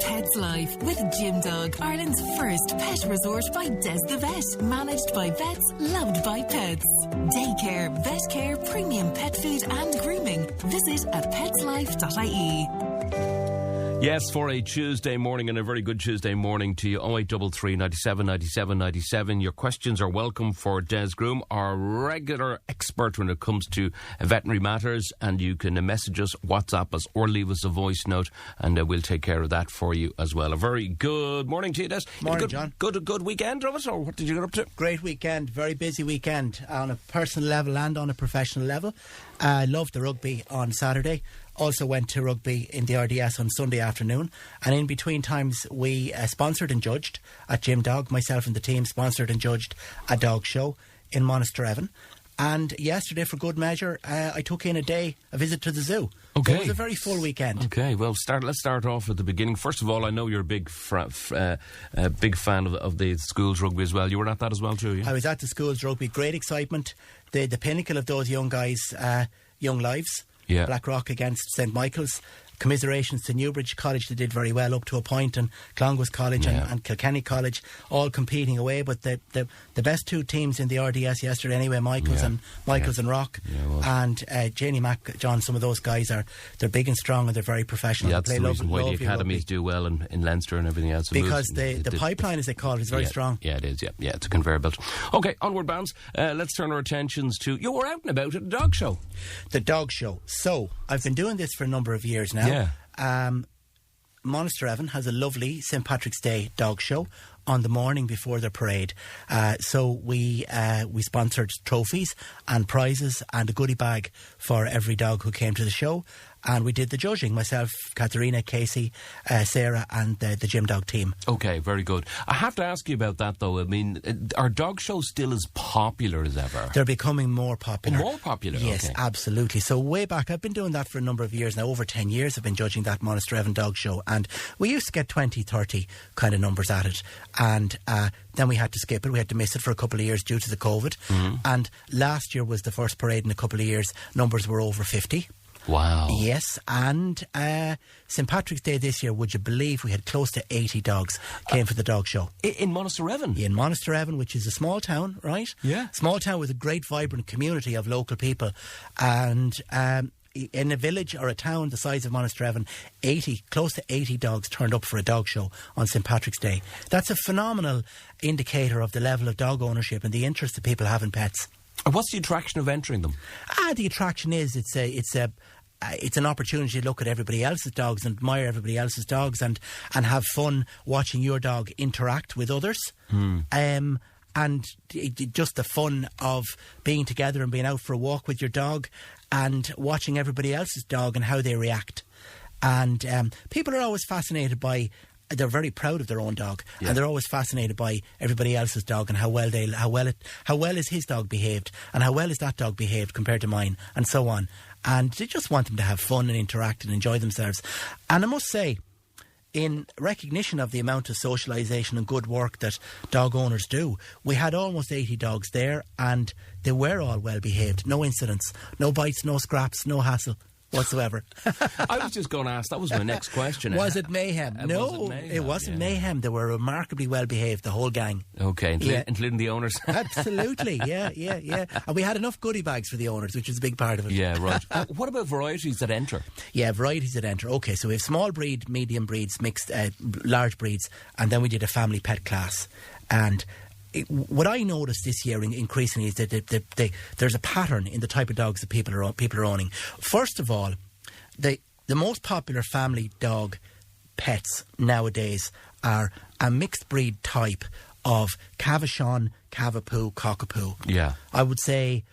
Pets Life with Gym Dog, Ireland's first pet resort by Des the Vet. Managed by vets, loved by pets. Daycare, vet care, premium pet food and grooming. Visit at petslife.ie. Yes, for a Tuesday morning, and a very good Tuesday morning to you. 0833 97 97 97. Your questions are welcome for Des Groom, our regular expert when it comes to veterinary matters. And you can message us, WhatsApp us, or leave us a voice note, and we'll take care of that for you as well. A very good morning to you, Des. Morning, John. Good weekend, Robert, or what did you get up to? Great weekend, very busy weekend on a personal level and on a professional level. I loved the rugby on Saturday. Also went to rugby in the RDS on Sunday afternoon, and in between times we sponsored and judged at Gym Dog. Myself and the team sponsored and judged a dog show in Monasterevin. And yesterday, for good measure, I took in a visit to the zoo. Okay. So it was a very full weekend. Okay, well, let's start off at the beginning. First of all, I know you're a big fan of the schools rugby as well. You were at that as well too, yeah? I was at the schools rugby. Great excitement. The pinnacle of those young guys' young lives. Yeah. Blackrock against St Michael's. Commiserations to Newbridge College, they did very well up to a point, and Clongowes College and Kilkenny College all competing away. But the best two teams in the RDS yesterday anyway, Michael's and Rock, and Janie Mac, John, some of those guys they're big and strong and they're very professional. Yeah, that's the reason why the academies do well in Leinster and everything else. Because the pipeline, as they call it, is very strong. Yeah, it is, yeah, it's a conveyor belt. Okay, onward bounds. Let's turn our attentions to, you were out and about at a dog show. The dog show. So, I've been doing this for a number of years now. Yeah. Monasterevin has a lovely St Patrick's Day dog show on the morning before their parade. So we sponsored trophies and prizes and a goodie bag for every dog who came to the show. And we did the judging, myself, Katharina, Casey, Sarah and the Gym Dog team. Okay, very good. I have to ask you about that though. I mean, are dog shows still as popular as ever? They're becoming more popular. More popular? Yes, okay. Absolutely. So way back, I've been doing that for a number of years now. Over 10 years I've been judging that Monasterevin dog show. And we used to get 20, 30 kind of numbers at it. And then we had to skip it. We had to miss it for a couple of years due to the COVID. Mm-hmm. And last year was the first parade in a couple of years. Numbers were over 50. Wow. Yes, and St Patrick's Day this year, would you believe we had close to 80 dogs came for the dog show. In Monasterevin? In Monasterevin, which is a small town, right? Yeah. Small town with a great, vibrant community of local people. And in a village or a town the size of Monasterevin, close to 80 dogs turned up for a dog show on St Patrick's Day. That's a phenomenal indicator of the level of dog ownership and the interest that people have in pets. And what's the attraction of entering them? The attraction is it's an opportunity to look at everybody else's dogs and admire everybody else's dogs and have fun watching your dog interact with others. And just the fun of being together and being out for a walk with your dog and watching everybody else's dog and how they react. And people are always fascinated by. They're very proud of their own dog, and they're always fascinated by everybody else's dog and how well is his dog behaved, and how well is that dog behaved compared to mine, and so on. And they just want them to have fun and interact and enjoy themselves. And I must say, in recognition of the amount of socialisation and good work that dog owners do, we had almost 80 dogs there, and they were all well behaved. No incidents, no bites, no scraps, no hassle whatsoever. I was just going to ask, that was my next question. Was it mayhem? No, it wasn't mayhem. They were remarkably well behaved, the whole gang. Okay, including the owners. Absolutely, yeah. And we had enough goodie bags for the owners, which is a big part of it. Yeah, right. What about varieties that enter? Yeah, varieties that enter. Okay, so we have small breed, medium breeds, mixed, large breeds, and then we did a family pet class. And what I noticed this year increasingly is that there's a pattern in the type of dogs that people are owning. First of all, the most popular family dog pets nowadays are a mixed breed type of Cavachon, Cavapoo, Cockapoo. Yeah. I would say,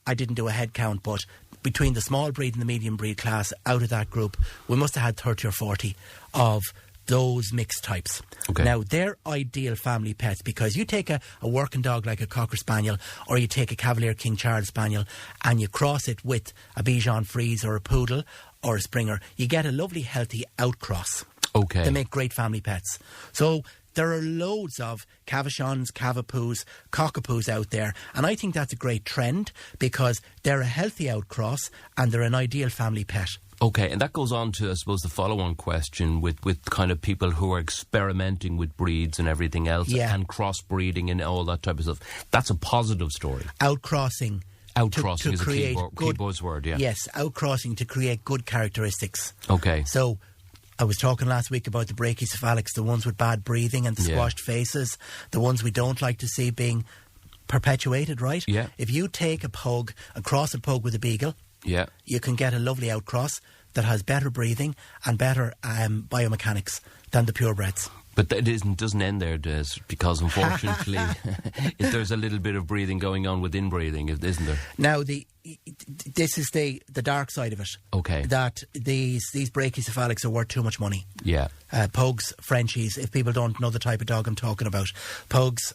I didn't do a head count, but between the small breed and the medium breed class, out of that group, we must have had 30 or 40 of those mixed types. Okay. Now, they're ideal family pets because you take a working dog like a Cocker Spaniel, or you take a Cavalier King Charles Spaniel and you cross it with a Bichon Frise or a Poodle or a Springer, you get a lovely healthy outcross. Okay. They make great family pets. So there are loads of Cavachons, Cavapoos, Cockapoos out there, and I think that's a great trend because they're a healthy outcross and they're an ideal family pet. Okay, and that goes on to, I suppose, the follow-on question with kind of people who are experimenting with breeds and everything else, and crossbreeding and all that type of stuff. That's a positive story. Outcrossing. Outcrossing is a create key buzzword, yeah. Yes, outcrossing to create good characteristics. Okay. So, I was talking last week about the brachycephalics, the ones with bad breathing and the squashed faces, the ones we don't like to see being perpetuated, right? Yeah. If you take a pug and cross a pug with a beagle, you can get a lovely outcross that has better breathing and better biomechanics than the purebreds. But it doesn't end there, Des, because unfortunately there's a little bit of breathing going on with inbreeding, isn't there? Now, this is the dark side of it. Okay. That these brachycephalics are worth too much money. Yeah. Pugs, Frenchies, if people don't know the type of dog I'm talking about. Pugs,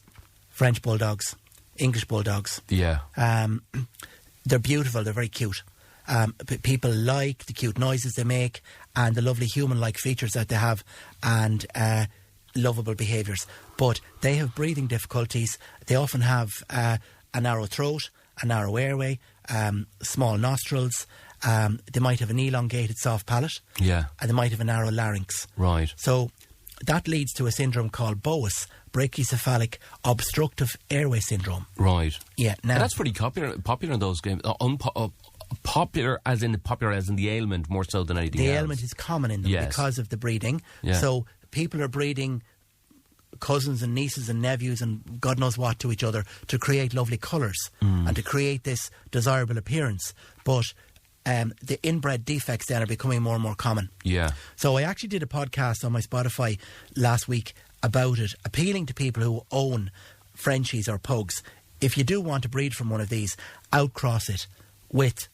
French bulldogs, English bulldogs. Yeah. They're beautiful, they're very cute. People like the cute noises they make and the lovely human-like features that they have and lovable behaviours. But they have breathing difficulties. They often have a narrow throat, a narrow airway, small nostrils. They might have an elongated soft palate. Yeah. And they might have a narrow larynx. Right. So that leads to a syndrome called BOAS, brachycephalic obstructive airway syndrome. Right. Yeah. Now, and that's pretty popular in those games. Popular as in the ailment more so than anything else. The ailment is common in them because of the breeding. Yeah. So people are breeding cousins and nieces and nephews and God knows what to each other to create lovely colours and to create this desirable appearance. But the inbred defects then are becoming more and more common. Yeah. So I actually did a podcast on my Spotify last week about it, appealing to people who own Frenchies or pugs. If you do want to breed from one of these, outcross it with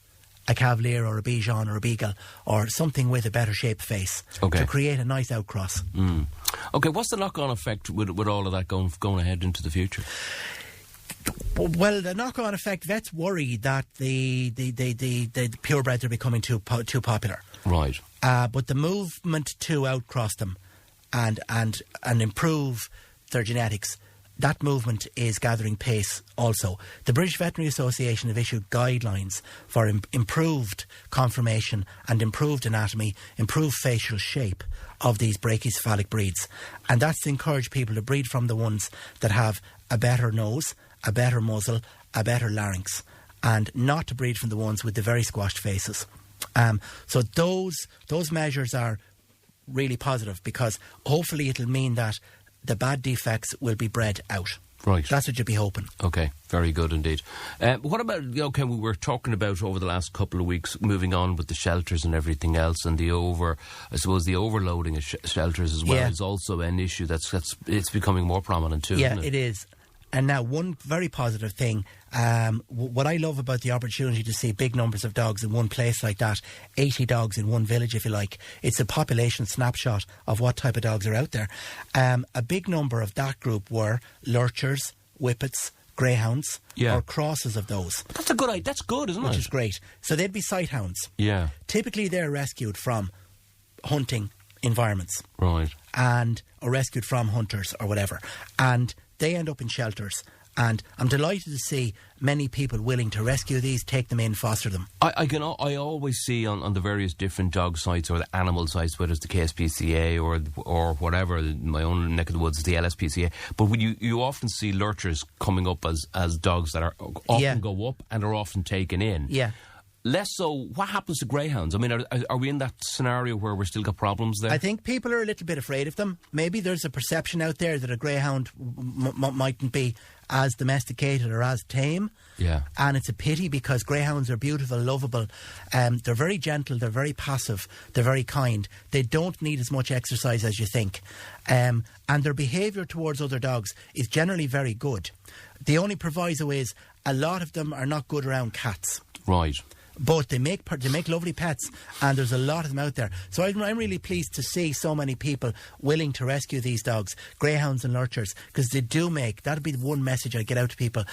a Cavalier or a Bichon or a Beagle or something with a better shaped face to create a nice outcross. Okay, what's the knock-on effect with all of that going ahead into the future? Well, the knock-on effect, vets worry that the purebreds are becoming too popular. Right. But the movement to outcross them and improve their genetics, that movement is gathering pace also. The British Veterinary Association have issued guidelines for improved conformation and improved anatomy, improved facial shape of these brachycephalic breeds. And that's to encourage people to breed from the ones that have a better nose, a better muzzle, a better larynx, and not to breed from the ones with the very squashed faces. So those measures are really positive because hopefully it'll mean that the bad defects will be bred out. Right. That's what you'd be hoping. Okay, very good indeed. What about, we were talking about over the last couple of weeks, moving on with the shelters and everything else, and the overloading of shelters as well is also an issue it's becoming more prominent too, isn't it? It is. And now, one very positive thing, what I love about the opportunity to see big numbers of dogs in one place like that, 80 dogs in one village, if you like, it's a population snapshot of what type of dogs are out there. A big number of that group were lurchers, whippets, greyhounds, or crosses of those. But that's a good idea. That's good, isn't it? Which is great. So they'd be sight hounds. Yeah. Typically, they're rescued from hunting environments. Right. Or rescued from hunters or whatever. And they end up in shelters, and I'm delighted to see many people willing to rescue these, take them in, foster them. I always see on the various different dog sites or the animal sites, whether it's the KSPCA or whatever, my own neck of the woods is the LSPCA, but when you often see lurchers coming up as dogs that are often go up and are often taken in. Yeah. Less so, what happens to greyhounds? I mean, are we in that scenario where we're still got problems there? I think people are a little bit afraid of them. Maybe there's a perception out there that a greyhound mightn't be as domesticated or as tame. Yeah. And it's a pity because greyhounds are beautiful, lovable. They're very gentle, they're very passive, they're very kind. They don't need as much exercise as you think. And their behaviour towards other dogs is generally very good. The only proviso is a lot of them are not good around cats. Right. But they make lovely pets, and there's a lot of them out there. So I'm really pleased to see so many people willing to rescue these dogs, greyhounds and lurchers, because they do that'd be the one message I get out to people.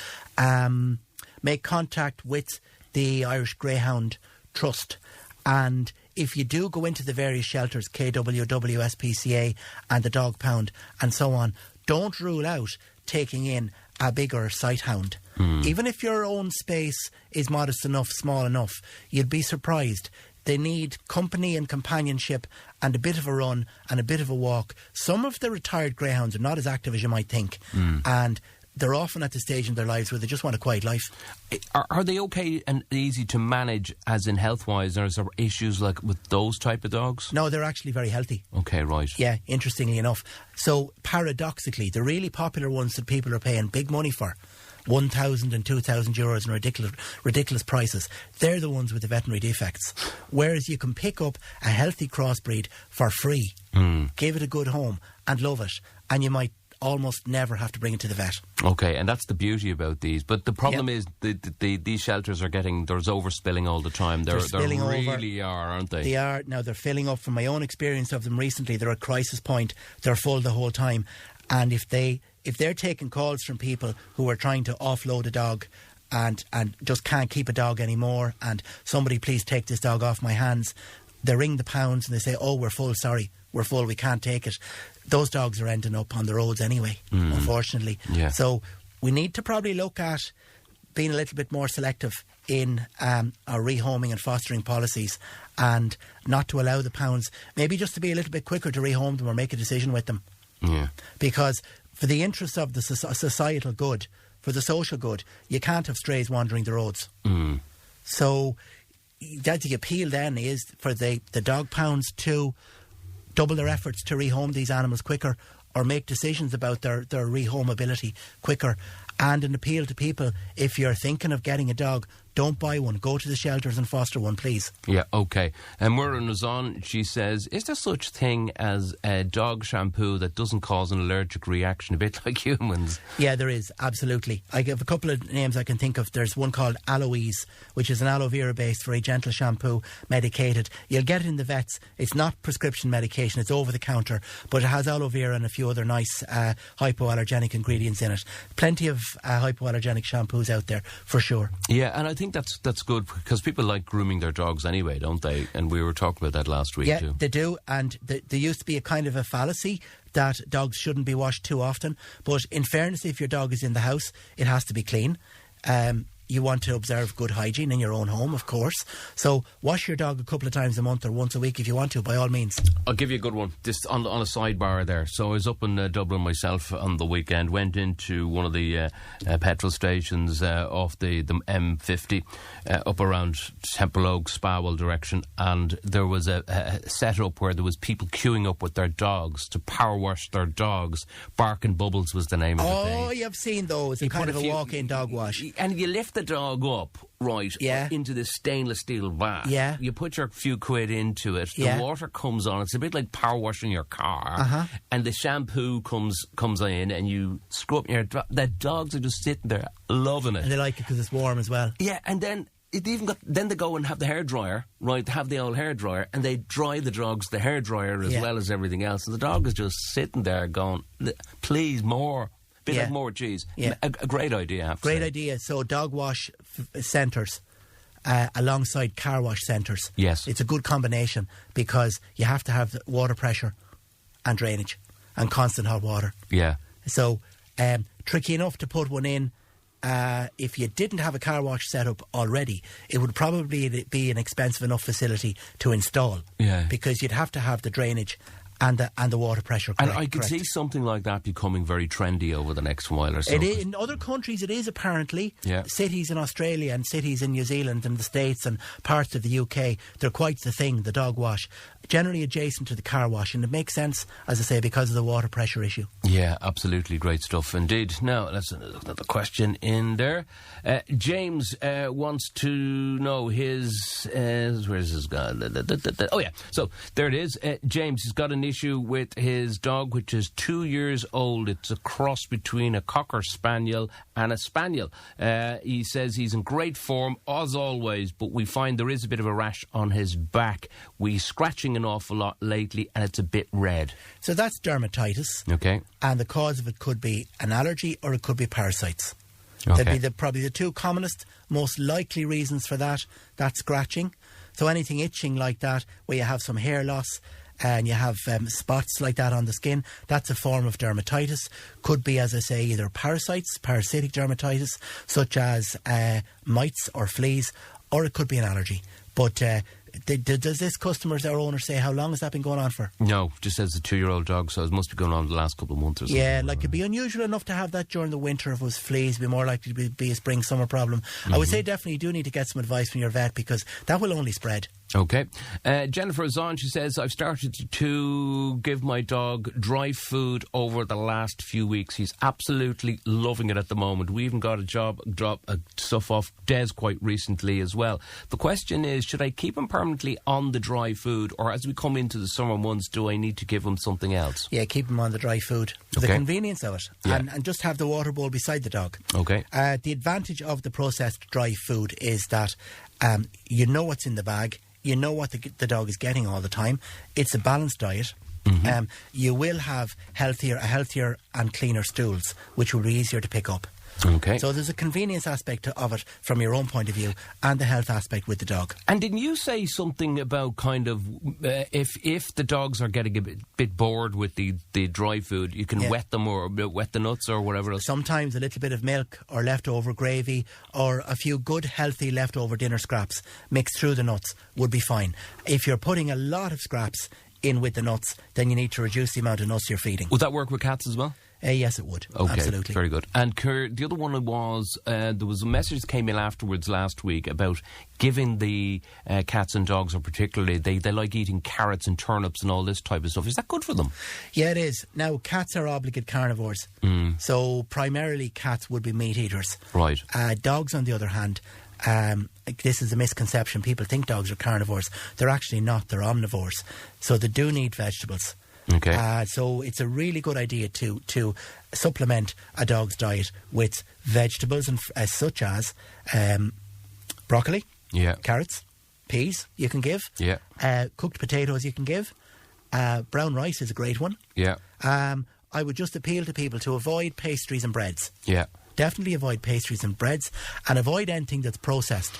Make contact with the Irish Greyhound Trust, and if you do go into the various shelters, KW, WSPCA and the Dog Pound and so on, don't rule out taking in a bigger sight hound. Even if your own space is modest enough, small enough, you'd be surprised. They need company and companionship and a bit of a run and a bit of a walk. Some of the retired greyhounds are not as active as you might think. And they're often at the stage in their lives where they just want a quiet life. Are they okay and easy to manage, as in health-wise? Or is there issues like with those type of dogs? No, they're actually very healthy. Okay, right. Yeah, interestingly enough. So paradoxically, the really popular ones that people are paying big money for, 1,000 and 2,000 euros and ridiculous prices, they're the ones with the veterinary defects. Whereas you can pick up a healthy crossbreed for free, give it a good home and love it, and you might almost never have to bring it to the vet. Okay, and that's the beauty about these. But the problem is these shelters are there's overspilling all the time. They really are, aren't they? They are. Now, they're filling up. From my own experience of them recently, they're at crisis point. They're full the whole time. And if they're taking calls from people who are trying to offload a dog and just can't keep a dog anymore, and somebody please take this dog off my hands, they ring the pounds and they say, oh, we're full, sorry, we're full, we can't take it. Those dogs are ending up on the roads anyway, unfortunately. Yeah. So we need to probably look at being a little bit more selective in our rehoming and fostering policies, and not to allow the pounds, maybe just to be a little bit quicker to rehome them or make a decision with them. Yeah. Because for the interest of the societal good, for the social good, you can't have strays wandering the roads. So that the appeal then is for the dog pounds to double their efforts to rehome these animals quicker, or make decisions about their rehomability quicker. And an appeal to people, if you're thinking of getting a dog, don't buy one. Go to the shelters and foster one, please. Yeah, okay. And Muireann was on, she says, is there such thing as a dog shampoo that doesn't cause an allergic reaction, a bit like humans? Yeah, there is, absolutely. I have a couple of names I can think of. There's one called Aloes, which is an aloe vera based, very gentle shampoo, medicated. You'll get it in the vets. It's not prescription medication, it's over the counter, but it has aloe vera and a few other nice hypoallergenic ingredients in it. Plenty of hypoallergenic shampoos out there, for sure. Yeah, and I think that's good, because people like grooming their dogs anyway, don't they? And we were talking about that last week too. Yeah, they do. And there used to be a kind of a fallacy that dogs shouldn't be washed too often. But in fairness, if your dog is in the house, it has to be clean. You want to observe good hygiene in your own home, of course. So wash your dog a couple of times a month or once a week if you want to, by all means. I'll give you a good one, just on a sidebar there. So I was up in Dublin myself on the weekend, went into one of the petrol stations off the M50 up around Temple Oaks, Spawell direction, and there was a setup where there was people queuing up with their dogs to power wash their dogs. Bark and Bubbles was the name of the thing. Oh, you've seen those. It's kind of a walk-in dog wash. And you lift the dog up, right, into this stainless steel vat. Yeah. You put your few quid into it. The water comes on. It's a bit like power washing your car. And the shampoo comes in, and you scrub your the dogs are just sitting there loving it. And they like it because it's warm as well. Yeah, and then then they go and have the hairdryer, right? Have the old hairdryer, and they dry the dogs the hairdryer as well as everything else. And the dog is just sitting there going, please, more. Bit of more cheese. Yeah. A great idea, I have to say. Great idea. So dog wash centres alongside car wash centres. Yes. It's a good combination, because you have to have water pressure and drainage and constant hot water. Yeah. So tricky enough to put one in. If you didn't have a car wash set up already, it would probably be an expensive enough facility to install. Yeah. Because you'd have to have the drainage and the water pressure correct. And I could see something like that becoming very trendy over the next while or so. It is, in other countries it is, apparently. Yeah. Cities in Australia and cities in New Zealand and the States and parts of the UK, they're quite the thing, the dog wash. Generally adjacent to the car wash, and it makes sense, as I say, because of the water pressure issue. Yeah, absolutely, great stuff indeed. Now, let's look at the question in there. James wants to know his... where's his guy? Oh yeah, so there it is. James has got an issue with his dog, which is 2 years old. It's a cross between a Cocker Spaniel and a Spaniel. He says he's in great form, as always, but we find there is a bit of a rash on his back. We're scratching an awful lot lately, and it's a bit red. So that's dermatitis. Okay. And the cause of it could be an allergy, or it could be parasites. Okay. They'd be probably the two commonest, most likely reasons for that. That's scratching. So anything itching like that, where you have some hair loss and you have spots like that on the skin, that's a form of dermatitis. Could be, as I say, either parasites, parasitic dermatitis, such as mites or fleas, or it could be an allergy. But Does this customer's our owner say how long has that been going on for? No, just as a 2-year-old dog, so it must be going on the last couple of months or something. Yeah, like it'd be unusual enough to have that during the winter. If it was fleas, it'd be more likely to be a spring-summer problem. I would say definitely you do need to get some advice from your vet, because that will only spread. Okay. Jennifer is on. She says, I've started to give my dog dry food over the last few weeks. He's absolutely loving it at the moment. We even got a drop stuff off Des quite recently as well. The question is, should I keep him permanently on the dry food, or as we come into the summer months, do I need to give him something else? Yeah, keep him on the dry food. For the convenience of it. Yeah. And just have the water bowl beside the dog. Okay. The advantage of the processed dry food is that you know what's in the bag. You know what the dog is getting all the time. It's a balanced diet. You will have healthier and cleaner stools, which will be easier to pick up. Okay. So there's a convenience aspect of it from your own point of view, and the health aspect with the dog. And didn't you say something about kind of if the dogs are getting a bit bored with the dry food, you can wet them or wet the nuts or whatever else? Sometimes a little bit of milk or leftover gravy or a few good healthy leftover dinner scraps mixed through the nuts would be fine. If you're putting a lot of scraps in with the nuts, then you need to reduce the amount of nuts you're feeding. Would that work with cats as well? Yes, it would. Okay, absolutely. Very good. And the other one was, there was a message that came in afterwards last week about giving the cats and dogs, or particularly, they like eating carrots and turnips and all this type of stuff. Is that good for them? Yeah, it is. Now, cats are obligate carnivores. So primarily cats would be meat eaters. Right. Dogs, on the other hand, this is a misconception. People think dogs are carnivores. They're actually not. They're omnivores. So they do need vegetables. Okay. So it's a really good idea to supplement a dog's diet with vegetables such as broccoli, carrots, peas you can give, cooked potatoes you can give, brown rice is a great one. Yeah. I would just appeal to people to avoid pastries and breads. Yeah. Definitely avoid pastries and breads, and avoid anything that's processed.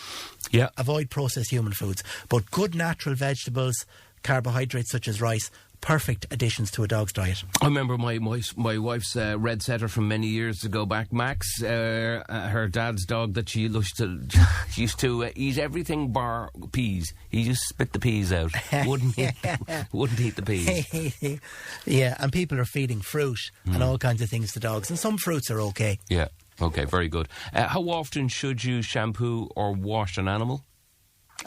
Yeah. Avoid processed human foods. But good natural vegetables, carbohydrates such as rice, perfect additions to a dog's diet. I remember my wife's red setter from many years ago back, Max, her dad's dog, that she used to eat everything bar peas. He just spit the peas out. Wouldn't eat the peas. Yeah, and people are feeding fruit and all kinds of things to dogs, and some fruits are okay. Yeah, okay, very good. How often should you shampoo or wash an animal?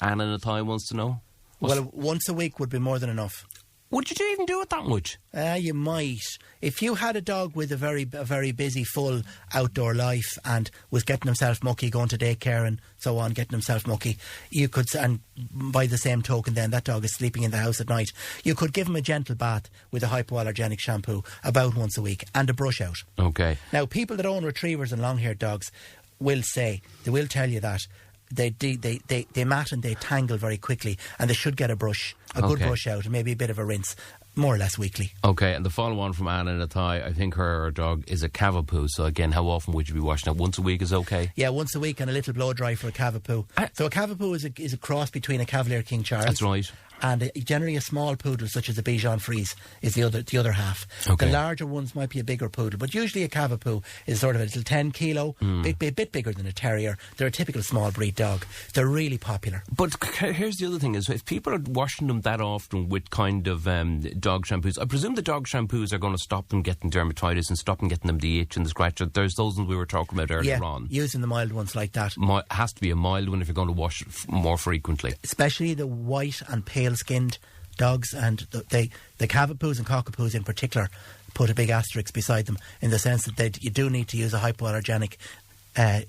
Anna in the Thai wants to know. Well, once a week would be more than enough. Would you even do it that much? You might. If you had a dog with a very busy, full outdoor life and was getting himself mucky, going to daycare and so on, getting himself mucky, you could, and by the same token then, that dog is sleeping in the house at night, you could give him a gentle bath with a hypoallergenic shampoo about once a week and a brush out. Okay. Now, people that own retrievers and long-haired dogs will tell you that they mat and they tangle very quickly, and they should get a good brush out, and maybe a bit of a rinse, more or less weekly. Okay, and the follow-on from Anna in the Thai, I think her dog is a Cavapoo. So again, how often would you be washing it? Once a week is okay? Yeah, once a week, and a little blow dry for a Cavapoo. So a Cavapoo is a cross between a Cavalier King Charles. That's right. And generally a small poodle, such as a Bichon Frise, is the other half. Okay. The larger ones might be a bigger poodle, but usually a Cavapoo is sort of a little 10 kilo, bit bigger than a terrier. They're a typical small breed dog. They're really popular. But here's the other thing: is if people are washing them that often with kind of dog shampoos, I presume the dog shampoos are going to stop them getting dermatitis and stop them getting them the itch and the scratch. There's those ones we were talking about earlier on. Using the mild ones like that. Has to be a mild one if you're going to wash it more frequently. Especially the white and pale-skinned dogs, and the Cavapoos and Cockapoos in particular put a big asterisk beside them, in the sense that you do need to use a hypoallergenic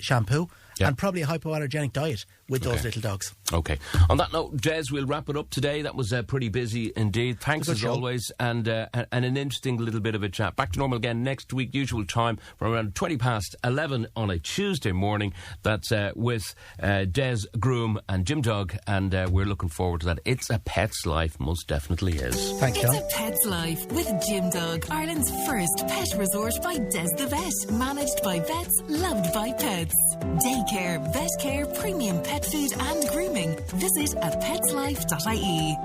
shampoo and probably a hypoallergenic diet with those little dogs. Okay. On that note, Des, we'll wrap it up today. That was pretty busy indeed. Thanks as always, and an interesting little bit of a chat. Back to normal again next week, usual time, from around 11:20 on a Tuesday morning. That's with Des Groom and Jim Dog, and we're looking forward to that. It's a pet's life, most definitely is. Thanks, John. It's a pet's life with Jim Dog, Ireland's first pet resort by Des the Vet, managed by vets, loved by pets. Daycare, vet care, premium pet food and grooming. Visit at petslife.ie.